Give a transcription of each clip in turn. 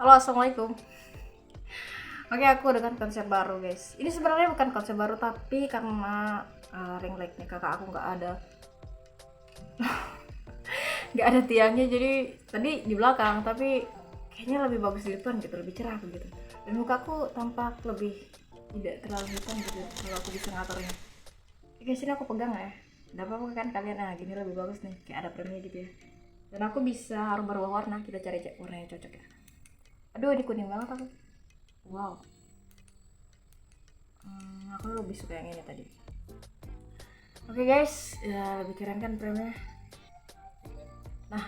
Halo, assalamualaikum. Oke, aku dengan konsep baru, guys. Ini sebenarnya bukan konsep baru, tapi karena ring lightnya kakak aku nggak ada tiangnya, jadi tadi di belakang, tapi kayaknya lebih bagus di depan gitu, lebih cerah gitu. Dan mukaku tampak lebih tidak terlalu hitam gitu, kalau aku bisa ngaturnya. Oke, sini aku pegang ya. Udah apa kan kalian? Nah, gini lebih bagus nih, kayak ada premnya gitu ya. Dan aku bisa berubah warna, kita cari warna yang cocok ya. Aduh, ini kuning banget aku. Wow. Aku lebih suka yang ini tadi. Oke guys, ya lebih keren kan premnya. Nah,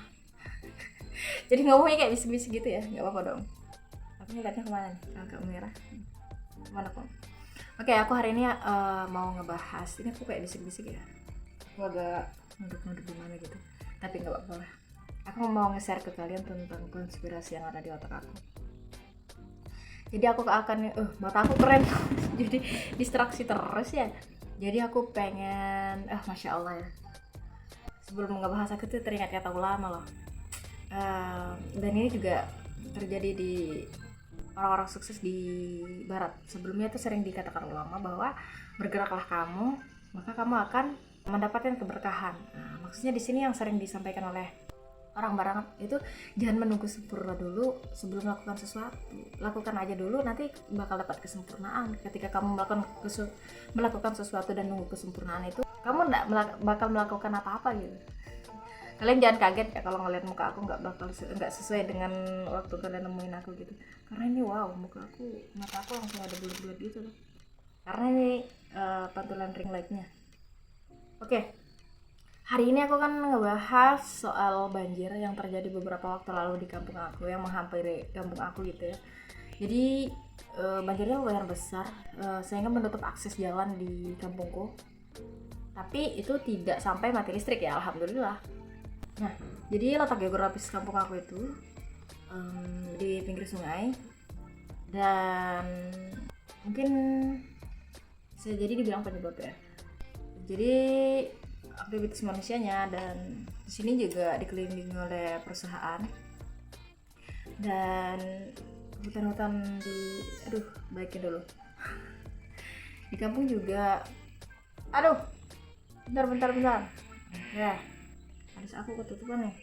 jadi ngomongnya kayak bisik-bisik gitu ya, nggak apa-apa dong. Aku ngeliatnya kemana nih? Agak merah. Kemana kok? Oke, aku hari ini mau ngebahas. Ini aku kayak bisik-bisik ya. Aku agak nunduk-nunduk gimana gitu. Tapi nggak apa-apa lah. Aku mau nge-share ke kalian tentang konspirasi yang ada di otak aku. Jadi aku akan, mata aku keren. Jadi distraksi terus ya. Jadi aku pengen, masya Allah ya. Sebelum ngebahas aku tuh teringat kata ulama loh. Dan ini juga terjadi di orang-orang sukses di barat. Sebelumnya itu sering dikatakan ulama bahwa bergeraklah kamu, maka kamu akan mendapatkan keberkahan. Nah, maksudnya di sini yang sering disampaikan oleh orang barat itu, jangan menunggu sempurna dulu sebelum melakukan sesuatu. Lakukan aja dulu, nanti bakal dapat kesempurnaan. Ketika kamu melakukan sesuatu dan nunggu kesempurnaan itu, kamu nggak bakal melakukan apa-apa gitu. Kalian jangan kaget ya kalau ngeliat muka aku nggak sesuai dengan waktu kalian nemuin aku gitu, karena ini wow, mata aku langsung ada bulat-bulat gitu loh, karena ini pantulan ring lightnya. Oke, hari ini aku kan ngebahas soal banjir yang terjadi beberapa waktu lalu di kampung aku, yang menghampiri kampung aku gitu ya. Jadi banjirnya lumayan besar, sehingga menutup akses jalan di kampungku, tapi itu tidak sampai mati listrik ya, alhamdulillah. Nah, jadi letak geografis kampung aku itu di pinggir sungai, dan mungkin bisa jadi dibilang penyebab ya. Jadi aktivitas manusianya, dan di sini juga dikelilingi oleh perusahaan dan hutan-hutan baikin dulu. Di kampung juga, bentar ya, harus aku ketutupan nih.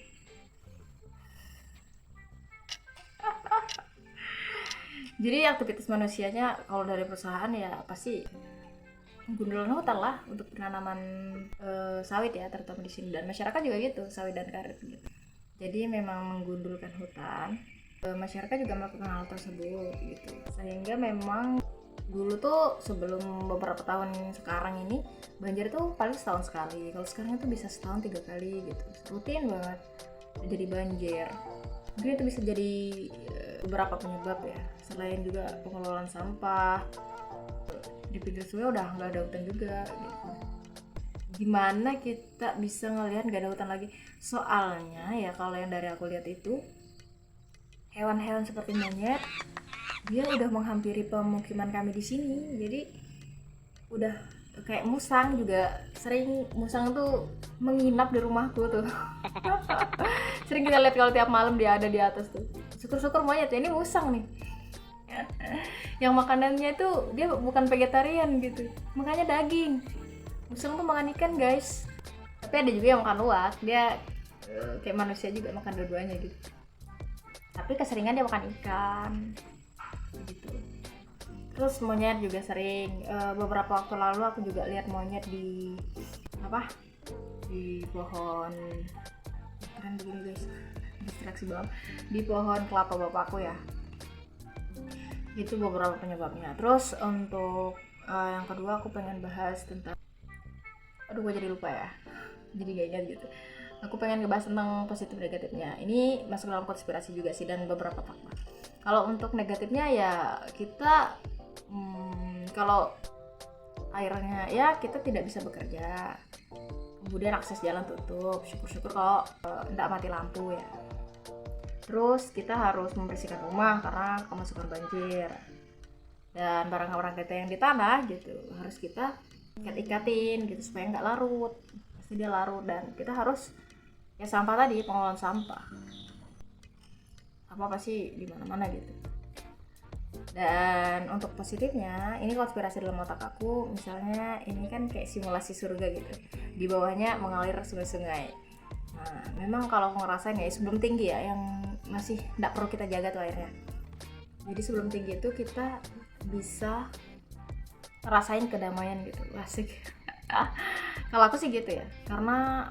Jadi aktivitas manusianya kalau dari perusahaan ya pasti gundulan hutan lah untuk penanaman sawit ya, terutama di sini, dan masyarakat juga gitu, sawit dan karet gitu. Jadi memang menggundulkan hutan. Masyarakat juga melakukan hal tersebut gitu, sehingga memang dulu tuh sebelum beberapa tahun sekarang ini banjir tuh paling setahun sekali. Kalau sekarang itu bisa setahun 3 kali gitu, rutin banget jadi banjir. Mungkin itu bisa jadi beberapa penyebab ya, selain juga pengelolaan sampah. Di pinggir sungai udah nggak ada hutan juga gitu. Gimana kita bisa ngelihat nggak ada hutan lagi? Soalnya ya kalau yang dari aku lihat itu, hewan-hewan seperti monyet dia udah menghampiri pemukiman kami di sini. Jadi udah kayak musang juga, sering musang tuh menginap di rumahku tuh. Sering kita lihat kalau tiap malam dia ada di atas tuh. Syukur-syukur monyet ya, ini musang nih. Yang makanannya itu dia bukan vegetarian gitu, makanya daging. Musang tuh makan ikan guys, tapi ada juga yang makan luwak, dia kayak manusia juga makan dua-duanya gitu, tapi keseringan dia makan ikan gitu. Terus monyet juga sering, beberapa waktu lalu aku juga lihat monyet di di pohon, keren begini guys, distraksi banget, di pohon kelapa bapakku ya. Itu beberapa penyebabnya. Terus untuk yang kedua aku pengen bahas tentang, gue jadi lupa ya, jadi gak ingat gitu. Aku pengen ngebahas tentang positif negatifnya. Ini masuk dalam konspirasi juga sih, dan beberapa fakta. Kalau untuk negatifnya ya kita, kalau airnya ya kita tidak bisa bekerja, kemudian akses jalan tutup, syukur-syukur kalau nggak mati lampu ya. Terus kita harus membersihkan rumah karena kemasukan banjir, dan barang-barang kita yang di tanah gitu harus kita ikat-ikatin gitu supaya nggak larut, pasti dia larut. Dan kita harus ya, sampah tadi, pengelolaan sampah. apa sih di mana-mana gitu. Dan untuk positifnya, ini konspirasi dalam otak aku, misalnya ini kan kayak simulasi surga gitu, di bawahnya mengalir sungai-sungai. Nah, memang kalau aku ngerasain ya sebelum tinggi ya, yang masih nggak perlu kita jaga tuh airnya. Jadi sebelum tinggi itu kita bisa ngerasain kedamaian gitu, asik. Kalau aku sih gitu ya, karena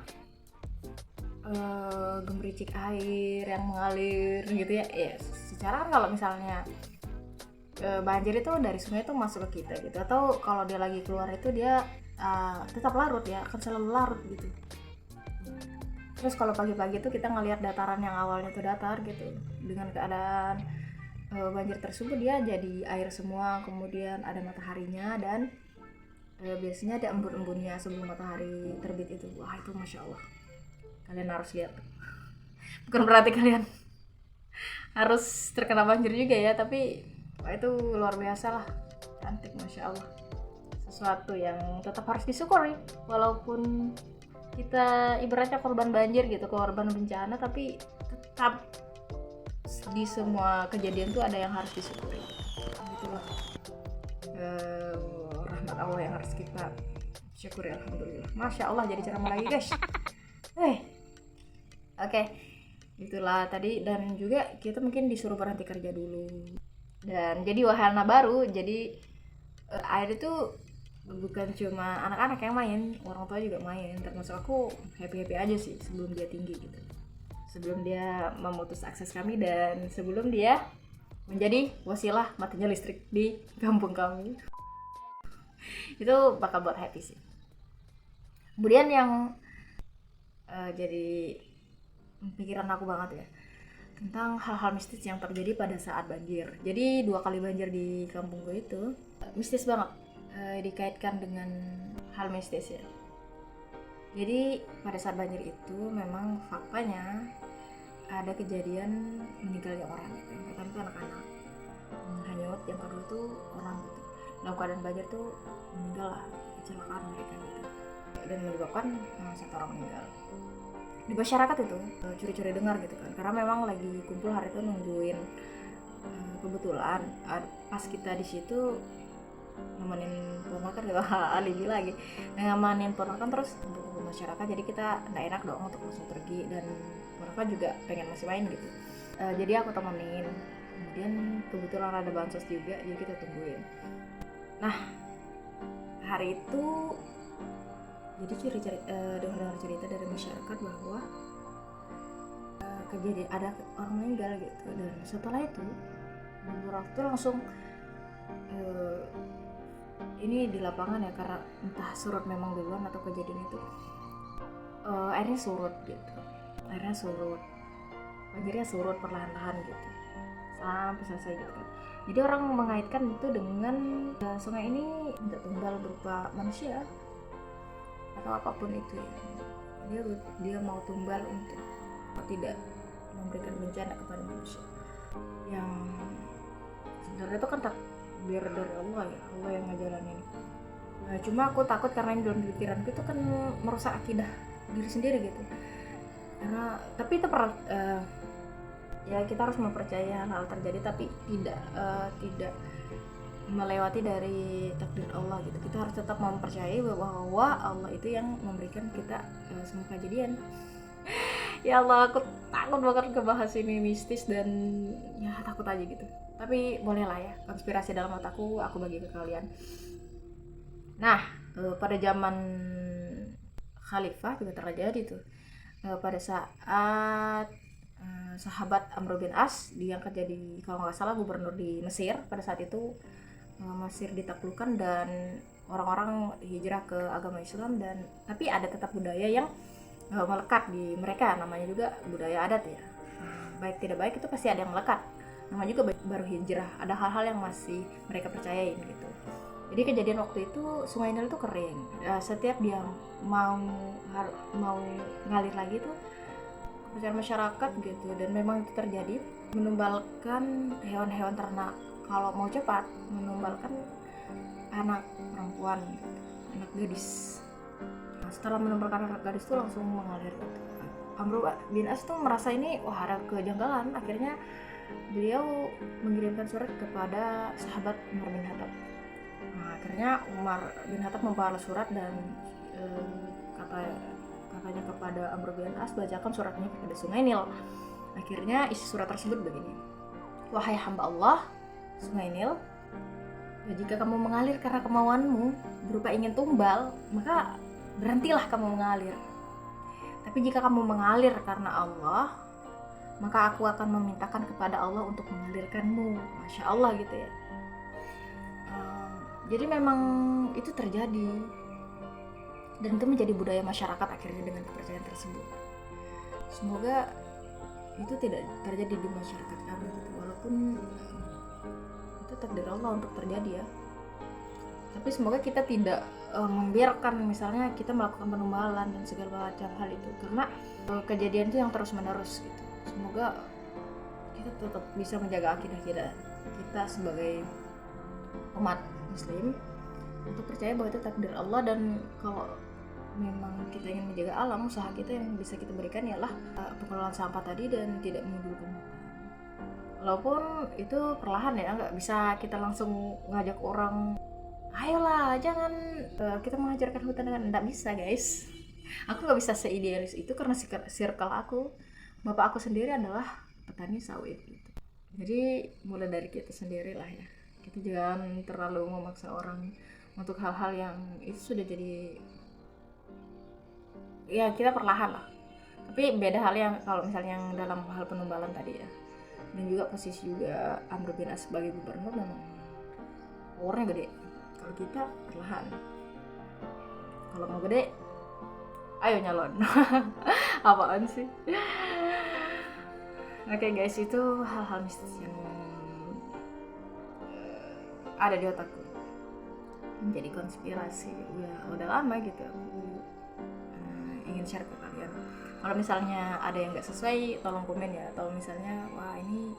gemericik air yang mengalir gitu ya. Ya secara kan kalau misalnya banjir itu dari sungai itu masuk ke kita gitu, atau kalau dia lagi keluar itu dia tetap larut ya, akan selalu larut gitu. Terus kalau pagi-pagi itu kita ngelihat dataran yang awalnya itu datar gitu, dengan keadaan banjir tersebut dia jadi air semua, kemudian ada mataharinya, dan biasanya ada embun-embunnya sebelum matahari terbit itu. Wah itu masya Allah, kalian harus lihat. Bukan berarti kalian harus terkena banjir juga ya, tapi wah, itu luar biasa lah, cantik masya Allah, sesuatu yang tetap harus disyukuri walaupun kita ibaratnya korban banjir gitu, korban bencana, tapi tetap di semua kejadian tuh ada yang harus disyukuri gitulah. Rahmat Allah yang harus kita syukuri, alhamdulillah. Masya Allah, jadi ceramah lagi guys. Oke, itulah tadi. Dan juga kita mungkin disuruh berhenti kerja dulu, dan jadi wahana baru. Jadi air itu bukan cuma anak-anak yang main, orang tua juga main, termasuk aku happy-happy aja sih sebelum dia tinggi gitu, sebelum dia memutus akses kami, dan sebelum dia menjadi wasilah matinya listrik di kampung kami. Itu bakal buat happy sih. Kemudian yang jadi pikiran aku banget ya, tentang hal-hal mistis yang terjadi pada saat banjir. Jadi 2 kali banjir di kampung gue itu mistis banget, dikaitkan dengan hal mistis ya. Jadi pada saat banjir itu memang faktanya ada kejadian meninggalnya orang gitu. Yang pertama itu anak-anak hanyut, yang kedua tuh orang gitu. Dalam keadaan banjir tuh meninggal lah, kecelakaan mereka gitu, dan menyebabkan 1 orang meninggal. Di masyarakat itu curi-curi dengar gitu kan, karena memang lagi kumpul hari itu nungguin, kebetulan pas kita di situ nemenin ponakan gitu, alibi lagi nemenin ponakan terus kumpul masyarakat, jadi kita nggak enak dong untuk langsung pergi, dan ponakan juga pengen masih main gitu. Jadi aku temenin, kemudian kebetulan ada bansos juga, jadi kita tungguin. Nah hari itu jadi dengar cerita dari masyarakat bahwa kejadian ada orang meninggal gitu, dan setelah itu beberapa waktu langsung ini di lapangan ya, karena entah surut memang duluan atau kejadian itu airnya surut gitu, banjirnya surut perlahan-lahan gitu sampai selesai gitu kan. Jadi orang mengaitkan itu dengan sungai ini tidak tunggal berupa manusia atau apapun itu ya, dia mau tumbal untuk tidak memberikan bencana kepada manusia, yang sebenarnya itu kan takdir dari Allah ya, Allah yang ngejalanin. Cuma aku takut karena ini dalam pikiranku itu kan merusak akidah diri sendiri gitu, karena tapi itu ya kita harus mempercayai hal terjadi, tapi tidak melewati dari takdir Allah gitu. Kita harus tetap mempercayai bahwa Allah itu yang memberikan kita semua kejadian. Ya Allah, aku takut banget ngebahas ini mistis, dan ya takut aja gitu. Tapi boleh lah ya, konspirasi dalam otakku aku bagi ke kalian. Nah pada zaman Khalifah juga terjadi tuh, pada saat sahabat Amr bin As diangkat jadi kalau nggak salah gubernur di Mesir. Pada saat itu Mesir ditaklukkan dan orang-orang hijrah ke agama Islam, dan tapi ada tetap budaya yang melekat di mereka, namanya juga budaya adat ya. Baik tidak baik itu pasti ada yang melekat, namanya juga baru hijrah, ada hal-hal yang masih mereka percayain gitu. Jadi kejadian waktu itu Sungai Nil itu kering, setiap dia mau ngalir lagi tuh kepercayaan masyarakat gitu, dan memang itu terjadi, menumbalkan hewan-hewan ternak. Kalau mau cepat menumbalkan anak perempuan gitu, anak gadis. Nah, setelah menumbalkan anak gadis itu langsung mengalir gitu. Amr bin As tuh merasa ini wah ada kejanggalan, akhirnya beliau mengirimkan surat kepada sahabat Umar bin Khattab. Nah, akhirnya Umar bin Khattab membalas surat dan katanya kepada Amr bin As, bacakan suratnya kepada Sungai Nil. Akhirnya isi surat tersebut begini: wahai hamba Allah, Sungai Nil, ya, jika kamu mengalir karena kemauanmu berupa ingin tumbal, maka berhentilah kamu mengalir. Tapi jika kamu mengalir karena Allah, maka aku akan memintakan kepada Allah untuk mengalirkanmu. Masya Allah gitu ya. Jadi memang itu terjadi, dan itu menjadi budaya masyarakat akhirnya dengan kepercayaan tersebut. Semoga itu tidak terjadi di masyarakat kami gitu, walaupun itu takdir Allah untuk terjadi ya. Tapi semoga kita tidak membiarkan misalnya kita melakukan penumbalan dan segala macam hal itu, karena kejadian itu yang terus menerus gitu. Semoga kita tetap bisa menjaga akidah kita sebagai umat muslim untuk percaya bahwa itu takdir Allah, dan kalau memang kita ingin menjaga alam, usaha kita yang bisa kita berikan ialah pengelolaan sampah tadi dan tidak menimbulkan hutan. Walaupun itu perlahan ya, nggak bisa kita langsung ngajak orang ayolah jangan kita mengajarkan hutan dengan, nggak bisa guys. Aku nggak bisa seidealis itu karena circle aku, bapak aku sendiri adalah petani sawit gitu. Jadi mulai dari kita sendiri lah ya, kita jangan terlalu memaksa orang untuk hal-hal yang itu sudah jadi, ya kita perlahan lah. Tapi beda hal yang kalau misalnya yang dalam hal penumbalan tadi ya, dan juga posisi juga Amr bin As sebagai gubernur memang orangnya gede. Kalau kita perlahan, kalau mau gede ayo nyalon. Apaan sih? Oke guys, itu hal-hal mistis yang ada di otakku, menjadi konspirasi ya udah lama gitu. Aku ingin share ke kalian. Kalau misalnya ada yang nggak sesuai, tolong komen ya. Atau misalnya wah ini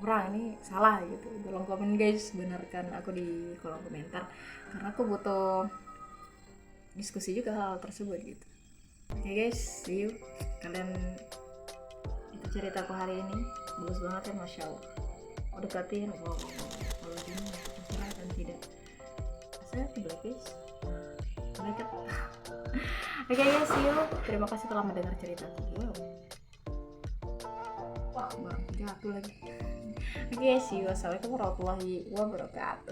kurang, ini salah gitu, tolong komen guys, benarkan aku di kolom komentar, karena aku butuh diskusi juga hal tersebut gitu. Oke guys, see you. Kalian, itu ceritaku hari ini, bagus banget ya, masya Allah. Udah perhatiin, wow, kalau gini terserah dan tidak. Saya tidak guys. Oke guys, see you. Terima kasih telah mendengar ceritaku. Wow. Wah, baru jatuh lagi. Oke, see you. Assalamualaikum warahmatullahi wabarakatuh.